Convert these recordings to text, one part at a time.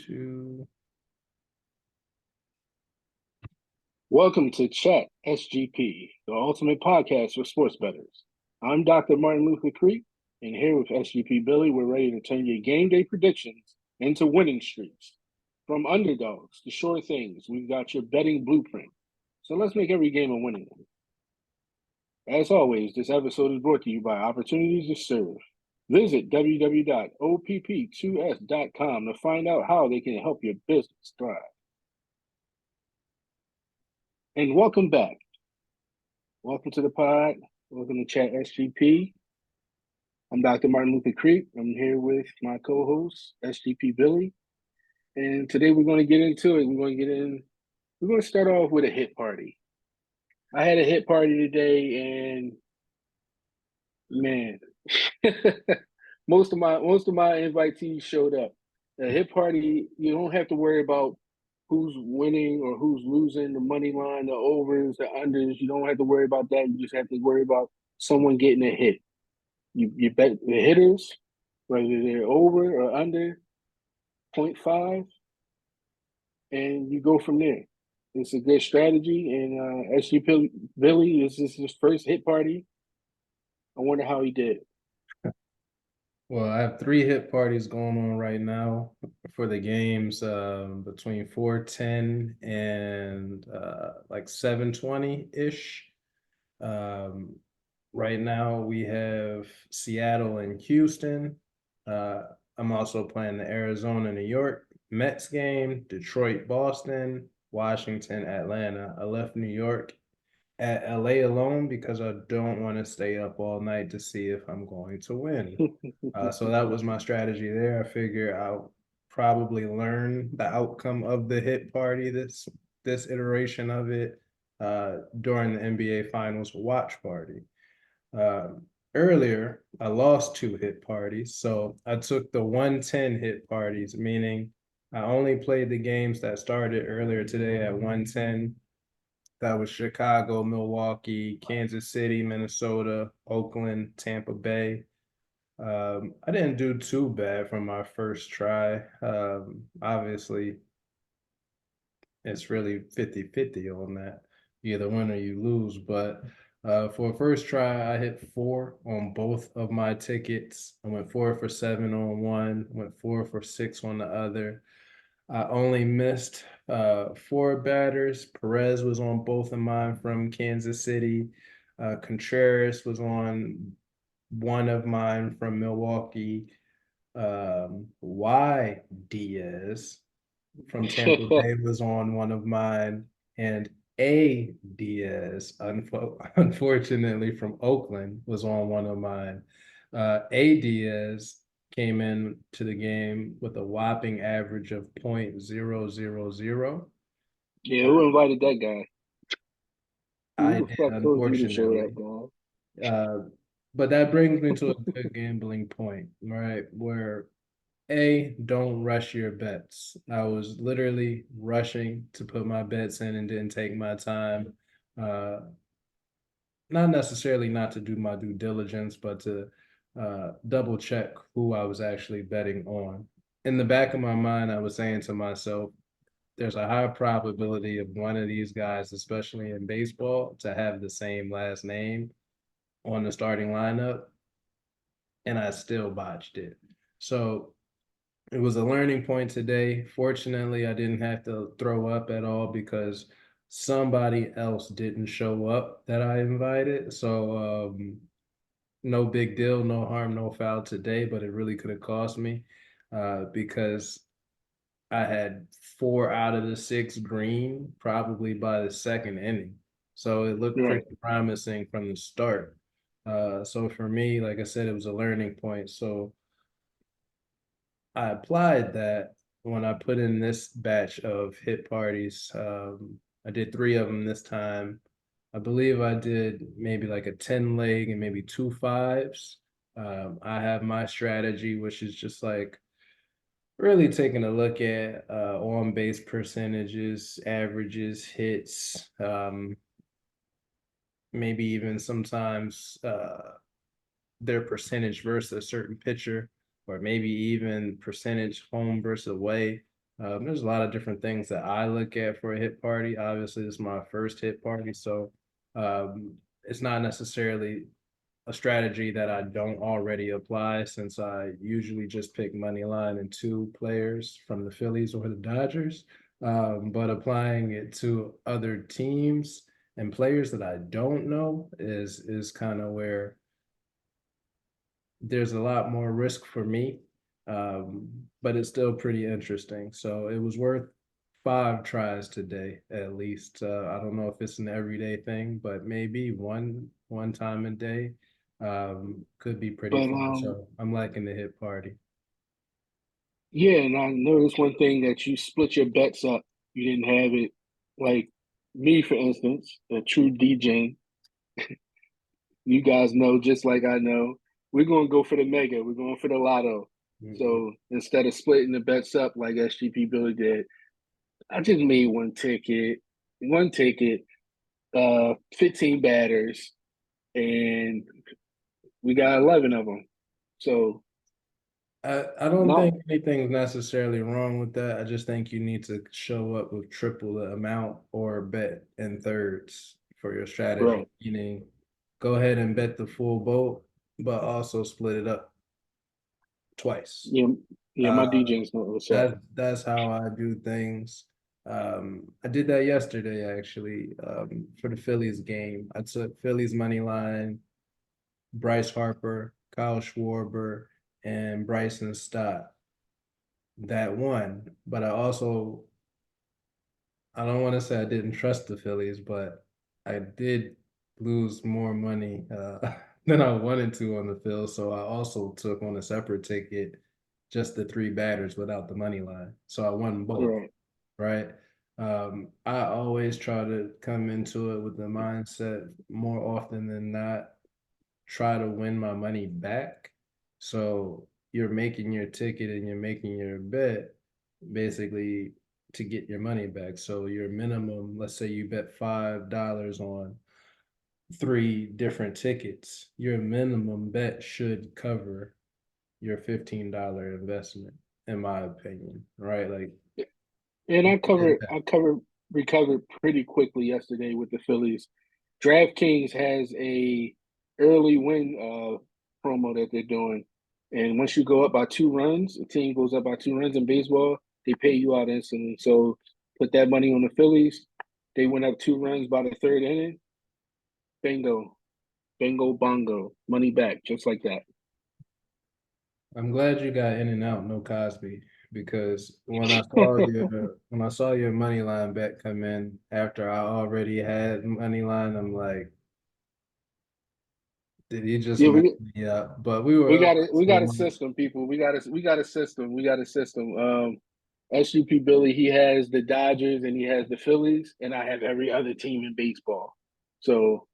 Two. Welcome to ChatSGP, the ultimate podcast for sports bettors. I'm Dr. Martin Luther Creek, and here with SGP Billie, we're ready to turn your game day predictions into winning streaks. From underdogs to sure things, we've got your betting blueprint. So let's make every game a winning one. As always, this episode is brought to you by Opportunities to Serve. Visit www.opp2s.com to find out how they can help your business thrive. And welcome back. Welcome to the pod. Welcome to Chat SGP. I'm Dr. Martin Luther Creek. I'm here with my co-host, SGP Billie. And today we're going to get into it. We're going to start off with a hit party. I had a hit party today and man, most of my invitees showed up. A hit party, you don't have to worry about who's winning or who's losing, the money line, the overs, the unders. You don't have to worry about that. You just have to worry about someone getting a hit. You bet the hitters, whether they're over or under 0.5, and you go from there. It's a good strategy. And SG Billie, this is his first hit party. I wonder how he did. Well, I have three hit parties going on right now for the games between 4:10 and like 7:20-ish. Right now we have Seattle and Houston. I'm also playing the Arizona, New York Mets game, Detroit, Boston, Washington, Atlanta. I left New York at LA alone because I don't want to stay up all night to see if I'm going to win. So that was my strategy there. I figure I'll probably learn the outcome of the hit party, this iteration of it, during the NBA Finals watch party. Earlier, I lost two hit parties, so I took the 110 hit parties, meaning I only played the games that started earlier today at 110. That was Chicago, Milwaukee, Kansas City, Minnesota, Oakland, Tampa Bay. I didn't do too bad from my first try. Obviously, it's really 50-50 on that. You either win or you lose. But for a first try, I hit 4 on both of my tickets. I went 4 for 7 on one, went 4 for 6 on the other. I only missed 4 batters. Perez was on both of mine from Kansas City. Contreras was on one of mine from Milwaukee. Y Diaz from Tampa Bay was on one of mine, and A Diaz, unfortunately from Oakland, was on one of mine. A Diaz came in to the game with a whopping average of 0.000. Yeah, who invited that guy? Who I the did, fuck told you to show unfortunately. that guy? But that brings me to a good gambling point, right? Where don't rush your bets. I was literally rushing to put my bets in and didn't take my time. Uh, Not necessarily not to do my due diligence, but to double check who I was actually betting on. In the back of my mind, I was saying to myself, there's a high probability of one of these guys, especially in baseball, to have the same last name on the starting lineup, and I still botched it. So it was a learning point today. Fortunately, I didn't have to throw up at all because somebody else didn't show up that I invited. So no big deal, no harm, no foul today, but it really could have cost me because I had 4 out of the 6 green probably by the second inning. So it looked Right. pretty promising from the start. So for me, like I said, it was a learning point. So I applied that when I put in this batch of hit parties. I did 3 of them this time. I believe I did maybe like a 10 leg and maybe 2 fives. I have my strategy, which is just like really taking a look at on base percentages, averages, hits, maybe even sometimes their percentage versus a certain pitcher, or maybe even percentage home versus away. There's a lot of different things that I look at for a hit party. Obviously, this is my first hit party, so it's not necessarily a strategy that I don't already apply since I usually just pick money line and two players from the Phillies or the Dodgers. But applying it to other teams and players that I don't know is kind of where there's a lot more risk for me, but it's still pretty interesting. So it was worth 5 tries today at least. I don't know if it's an everyday thing, but maybe one time a day could be pretty But fun. So I'm liking the hit party. yeah, and I noticed one thing that you split your bets up. You didn't have it like me, for instance, a true DJ. You guys know, just like I know, we're gonna go for the mega. We're going for the lotto. Mhm. So instead of splitting the bets up like SGP Billy did, I just made one ticket, 15 batters, and we got 11 of them. So I don't not think anything's necessarily wrong with that. I just think you need to show up with triple the amount or bet in thirds for your strategy. right. Meaning, go ahead and bet the full boat, but also split it up twice. Yeah, yeah. My Uh, DJ's not what's up. that's how I do things. I did that yesterday actually for the Phillies game. I took Phillies money line, Bryce Harper, Kyle Schwarber, and Bryson Stott. That won, but I don't want to say I didn't trust the Phillies, but I did lose more money than I wanted to on the field. So I also took on a separate ticket just the three batters without the money line. So I won both, Right. right? I always try to come into it with the mindset more often than not try to win my money back. So you're making your ticket and you're making your bet basically to get your money back. So your minimum, let's say you bet $5 on three different tickets, your minimum bet should cover your $15 investment, in my opinion, right? Like And you did that. recovered pretty quickly yesterday with the Phillies. DraftKings has a early win promo that they're doing, and once you go up by 2 runs, a team goes up by 2 runs in baseball, they pay you out instantly. So put that money on the Phillies. They went up 2 runs by the third inning. Bingo, bingo, bongo, money back, just like that. I'm glad you got in and out, no Cosby, because when I saw your money line bet come in after I already had money line, I'm like, did he just Yeah, mess me up? But we were up we to got a system, people. We got a system. We got a system. SUP Billy, he has the Dodgers and he has the Phillies, and I have every other team in baseball. So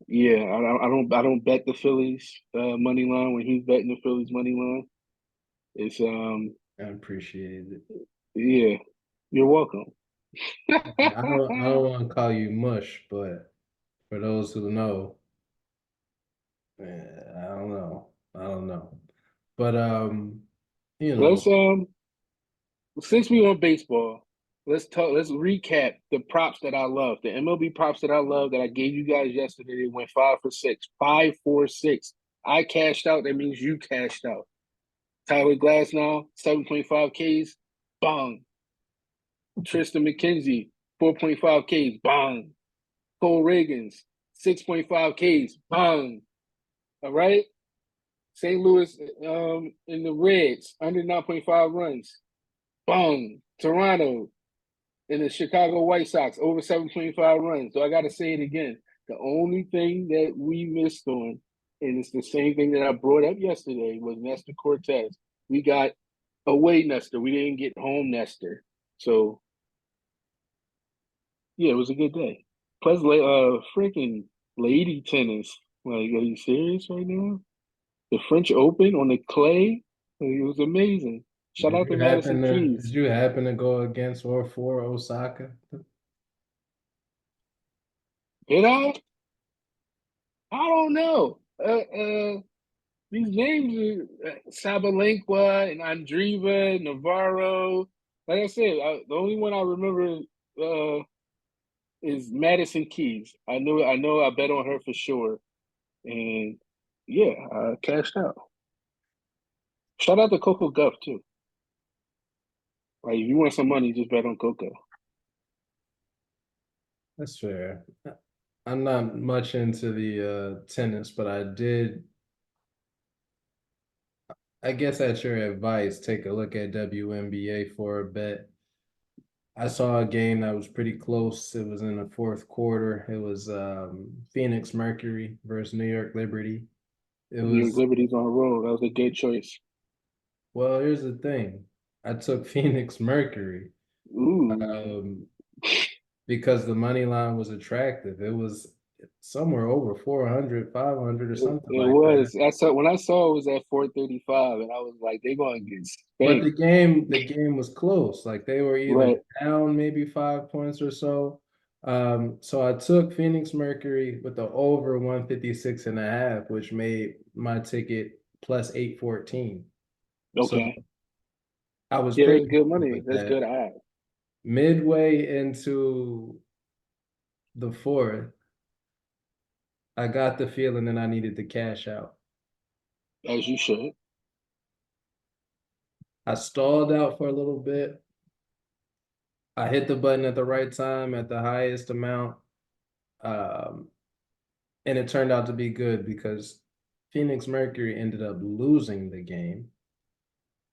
yeah, I don't bet the Phillies money line when he's betting the Phillies money line. It's I appreciate it. yeah, you're welcome. I don't want to call you mush, but for those who know, I don't know. I don't know. But you Let's know, since we on baseball, let's talk. Let's recap the props that I love. The MLB props that I love that I gave you guys yesterday. They went 5 for 6, 5, 4, 6. I cashed out. That means you cashed out. Tyler Glass now 7.5 Ks. Bong. Tristan McKenzie 4.5 Ks. Bong. Cole Reagans 6.5 Ks. Bong. All right. St. Louis in the Reds under 9.5 runs. Bong. Toronto and the Chicago White Sox over 7.5 runs. So I got to say it again. The only thing that we missed on, and it's the same thing that I brought up yesterday, was Nestor Cortez. We got away Nestor. We didn't get home Nestor. So yeah, it was a good day. Plus, freaking lady tennis. Like, are you serious right now? The French Open on the clay. Like, it was amazing. Shout out to Madison did Keys. you happen to go against or for Osaka? You know, I don't know. These names are Sabalenka and Andreeva, Navarro. Like I said, the only one I remember uh, is Madison Keys. I know, I bet on her for sure, and yeah, I cashed out. Shout out to Coco Guff too. Like, if you want some money, just bet on Coco. That's fair. I'm not much into the tennis, but I guess at your advice, take a look at WNBA for a bet. I saw a game that was pretty close. It was in the fourth quarter. It was Phoenix Mercury versus New York Liberty. It New York was, Liberty's on the road. That was a good choice. well, here's the thing. I took Phoenix Mercury Ooh, um, because the money line was attractive. It was somewhere over 400, 500, or something it like that. was. I saw when I saw it was at 435, and I was like, they're gonna get But spanked. the game was close. Like they were either Right. down maybe 5 points or so. So I took Phoenix Mercury with the over 156 and a half, which made my ticket plus 814. So Okay. I was Yeah, pretty that's good happy money. with That's that. good odds, Midway into the fourth, I got the feeling that I needed to cash out. as you should. I stalled out for a little bit. I hit the button at the right time at the highest amount. Um, and it turned out to be good because Phoenix Mercury ended up losing the game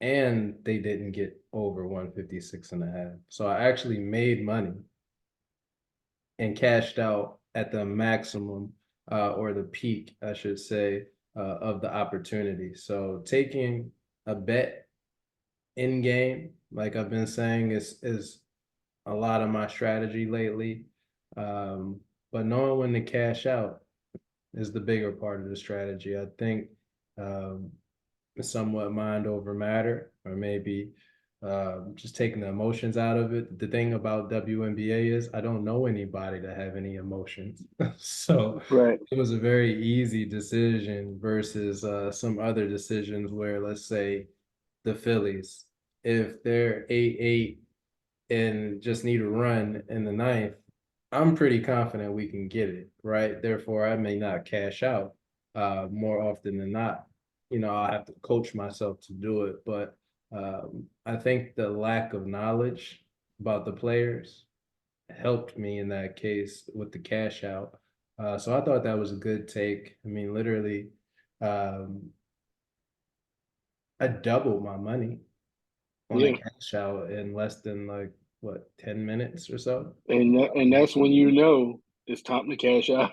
and they didn't get over 156 and a half. So I actually made money and cashed out at the maximum or the peak, I should say, of the opportunity. So taking a bet in game, like I've been saying, is a lot of my strategy lately. Um, but knowing when to cash out is the bigger part of the strategy. I think um, it's somewhat mind over matter, or maybe just taking the emotions out of it. The thing about WNBA is I don't know anybody that have any emotions, so Right. it was a very easy decision versus some other decisions where, let's say, the Phillies, if they're 8-8 and just need a run in the ninth, I'm pretty confident we can get it, right? Therefore, I may not cash out more often than not. I'll have to coach myself to do it. But I think the lack of knowledge about the players helped me in that case with the cash out. So I thought that was a good take. I mean, literally, um, I doubled my money on a Yeah. cash out in less than like what 10 minutes or so. And that's when you know it's time to cash out.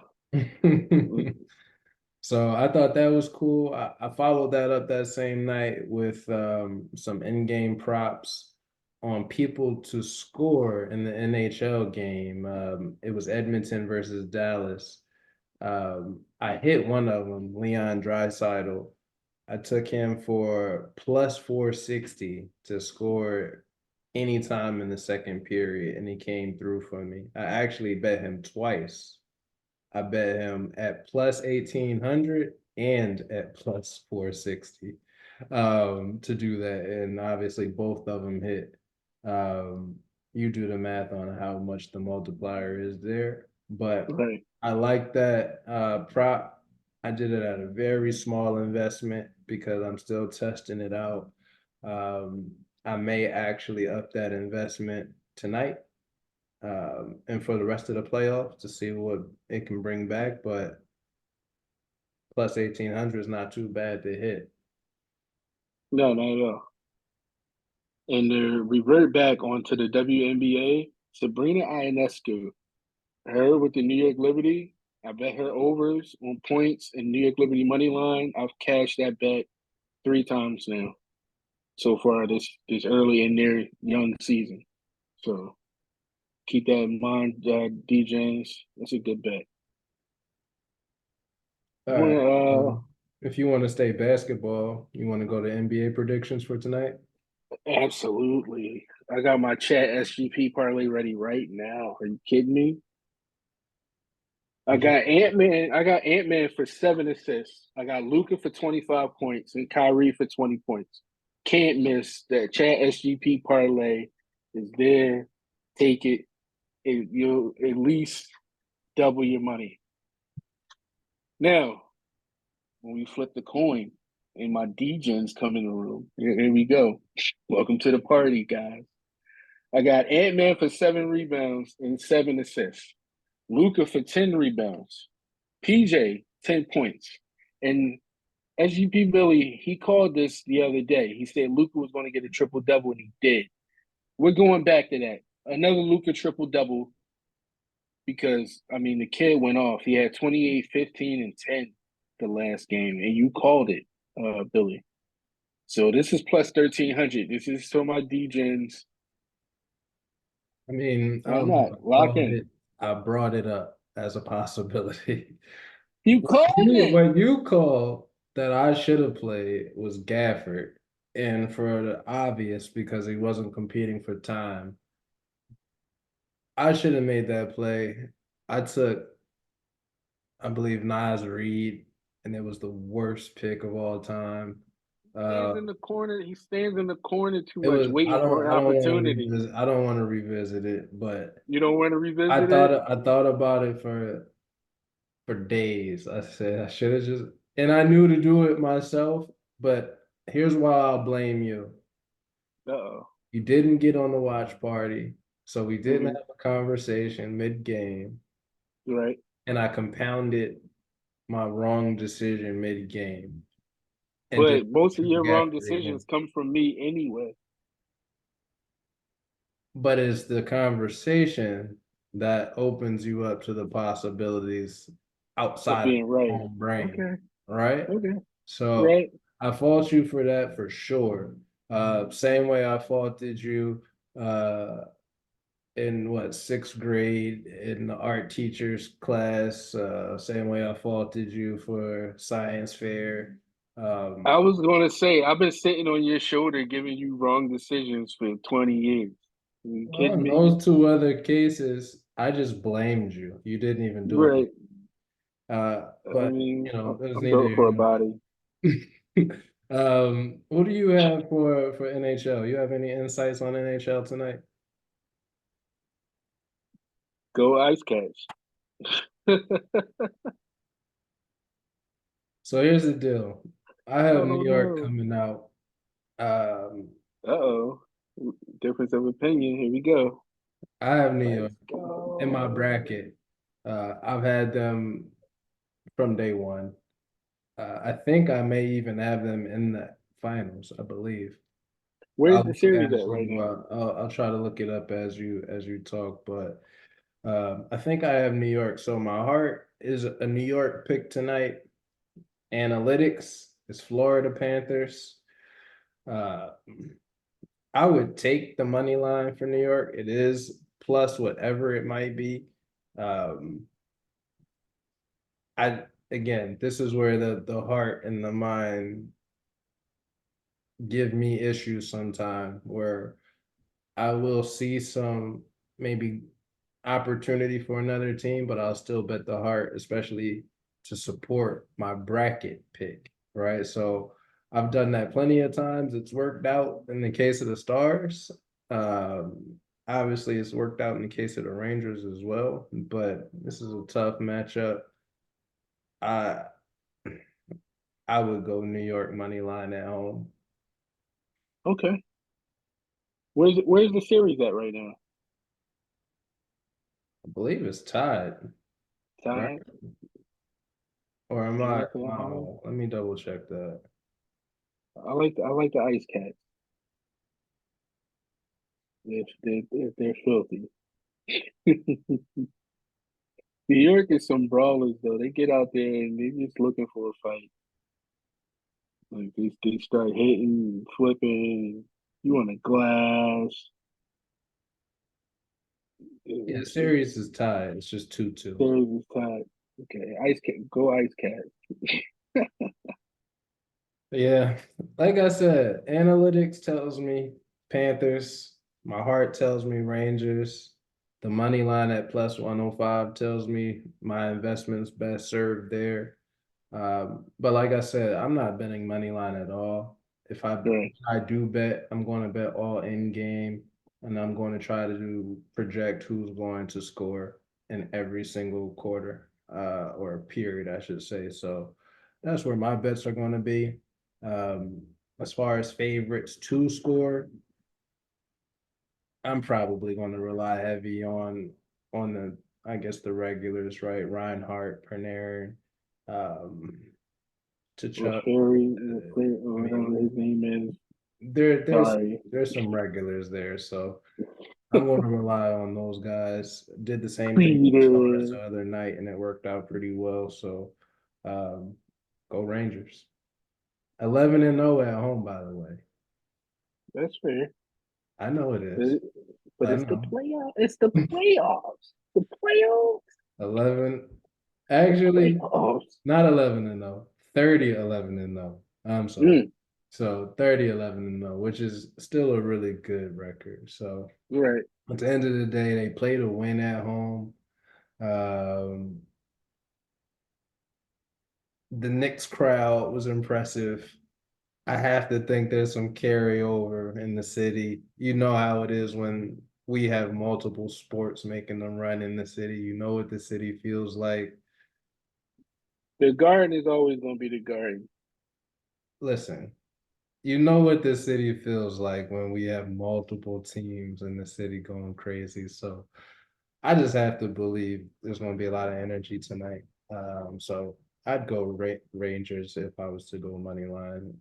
So I thought that was cool. I followed that up that same night with some in-game props on people to score in the NHL game. It was Edmonton versus Dallas. I hit one of them, Leon Draisaitl. I took him for plus 460 to score anytime in the second period, and he came through for me. I actually bet him twice. I bet him at plus 1800 and at plus 460 to do that. And obviously both of them hit. Um, you do the math on how much the multiplier is there. But Right. I like that prop. I did it at a very small investment because I'm still testing it out. Um, I may actually up that investment tonight and for the rest of the playoffs to see what it can bring back. But plus 1800 is not too bad to hit. No, not at all. And to revert back onto the WNBA, Sabrina Ionescu, her with the New York Liberty. I bet her overs on points and New York Liberty money line. I've cashed that bet 3 times now so far this early in their young season. So keep that in mind, D James. That's a good bet. All You right. want If you want to stay basketball, you want to go to NBA predictions for tonight? absolutely. I got my chat SGP parlay ready right now. Are you kidding me? I got Ant-Man. I got Ant-Man for 7 assists. I got Luca for 25 points and Kyrie for 20 points. Can't miss that. ChatSGP parlay is there. Take it. You'll at least double your money. Now, when we flip the coin and my DJs come in the room, here we go. Welcome to the party, guys. I got Ant-Man for 7 rebounds and 7 assists. Luca for 10 rebounds. PJ, 10 points. And SGP Billy, he called this the other day. He said Luca was going to get a triple double, and he did. We're going back to that. Another Luca triple double because, I mean, the kid went off. He had 28, 15, and 10 the last game, and you called it, Billy. So this is plus 1,300. This is for my DJs. I mean, I Why don't know if not? I Lock called in. it. I brought it up as a possibility. You called it. What you called that I should have played was Gafford, and for the obvious because he wasn't competing for time, I should have made that play. I took, I believe, Nas Reed, and it was the worst pick of all time. Stands in the corner. He stands in the corner too It much, was waiting for an I don't want to opportunity. revisit I don't want to revisit it, but You don't want to revisit it? I thought about it for days. I said I should have just, and I knew to do it myself, but here's why I'll blame you. Uh-oh. You didn't get on the watch party, so we didn't Mm-hmm. have a conversation mid-game, Right. and I compounded my wrong decision mid-game and But didn't most of choose your wrong Gafford again. decisions come from me anyway. But it's the conversation that opens you up to the possibilities Of outside of being right. your own brain, Okay. right? Okay. So Right. I fault you for that for sure. Same way I faulted you in what, sixth grade in the art teacher's class. Same way I faulted you for science fair. I was gonna say I've been sitting on your shoulder giving you wrong decisions for 20 years. Are you Well, kidding in me? those two other cases, I just blamed you. You didn't even do it. Right. I But mean, you know, there's I'm neither built here for a nor body. there. What do you have for NHL? You have any insights on NHL tonight? Go Ice Cats. I So here's the deal. I have New don't York know. coming out. Um, Uh-oh. Difference of opinion. Here we go. I have New York Let's in my go. bracket. I've had them from day one. I think I may even have them in the finals, I believe. Where's I'll the look series as at right you now? I'll try to look it up as you talk, but I think I have New York. So my heart is a New York pick tonight. Analytics is Florida Panthers. Uh, I would take the money line for New York. It is plus whatever it might be. Um, I again, this is where the heart and the mind give me issues sometime where I will see some maybe opportunity for another team, but I'll still bet the heart, especially to support my bracket pick, right? So I've done that plenty of times. It's worked out in the case of the Stars. Um, Obviously, it's worked out in the case of the Rangers as well, but this is a tough matchup. I I would go New York money line at home. Okay. Where's the series at right now? I believe it's tied, right? Tied. Or am New I? York at home. Let me double check that. I like the Ice Cats. If they're filthy. New York is some brawlers though. They get out there and they're just looking for a fight. Like they start hitting, flipping. You on the glass. Yeah, It's series is tied. It's just 2-2. series is tied. Okay, Ice Cat, go Ice Cat. Yeah, like I said, analytics tells me Panthers. My heart tells me Rangers. The money line at plus 105 tells me my investment's best served there. But like I said, I'm not betting money line at all. Right. If I do bet, I'm going to bet all in game, and I'm going to try to project who's going to score in every single quarter, or period, I should say. So that's where my bets are going to be. Um, as far as favorites to score, I'm probably going to rely heavy on the I guess the regulars, right? Reinhardt, Panarin, um, Or Chuck. Ferry, I or mean, whatever his name is. there's Sorry. some regulars there, so I'm going to rely on those guys. Did the same thing with the Stars Peter. the other night, and it worked out pretty well. So, um, go Rangers. 11-0 at home, by the way. That's fair. I know it But, is. but I it's the know. playoff. It's the playoffs. The playoffs. 11, The actually, playoffs. not 11-0, 30-11-0. I'm sorry. Mm, So 30-11-0, which is still a really good record. So right. at the end of the day, they play to win at home. Um, the Knicks crowd was impressive. I have to think there's some carryover in the city. You know how it is when we have multiple sports making them run in the city. You know what the city feels like. The Garden is always going to be the Garden. Listen, you know what the city feels like when we have multiple teams in the city going crazy. So I just have to believe there's going to be a lot of energy tonight. So I'd go Rangers if I was to go money line.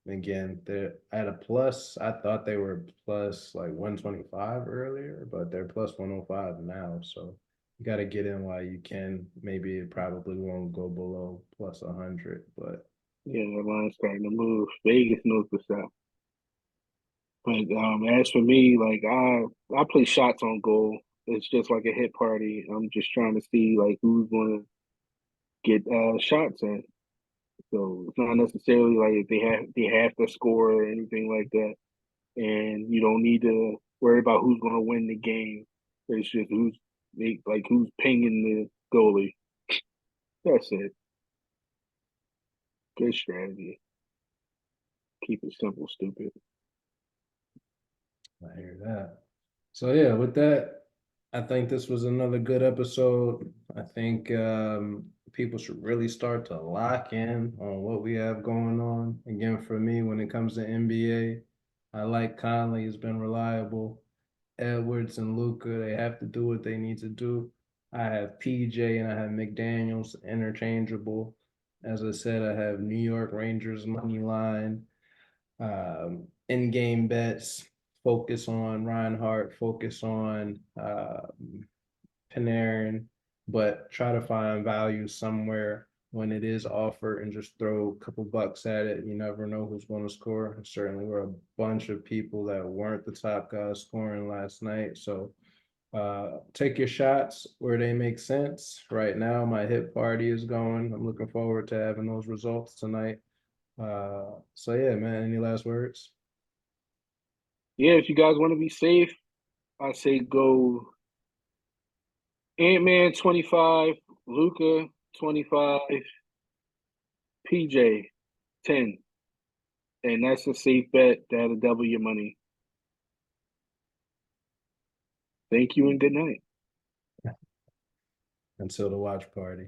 Again, they're at a plus. I thought they were plus like 125 earlier, but they're plus 105 now. So you got to get in while you can. Maybe it probably won't go below plus 100, but Yeah, the line's starting to move. Vegas knows what's up. But as for me, like I play shots on goal. It's just like a hit party. I'm just trying to see like who's going to get shots in. So it's not necessarily like if they have to score or anything like that. And you don't need to worry about who's going to win the game. It's just who's pinging the goalie. That's it. Good strategy. Keep it simple, stupid. I hear that. So yeah, with that, I think this was another good episode. I think people should really start to lock in on what we have going on. Again, for me, when it comes to NBA, I like Conley has been reliable. Edwards and Luca, they have to do what they need to do. I have PJ and I have McDaniels interchangeable. As I said, I have New York Rangers money line, in-game bets, focus on Reinhardt, focus on Panarin, but try to find value somewhere when it is offered and just throw a couple bucks at it. You never know who's going to score. Certainly, were a bunch of people that weren't the top guys scoring last night. So take your shots where they make sense. Right now, my hit party is going. I'm looking forward to having those results tonight. So yeah, man, any last words? Yeah, if you guys want to be safe, I say go Ant-Man 25, Luca 25, PJ 10. And that's a safe bet that'll double your money. Thank you and good night. Until the watch party.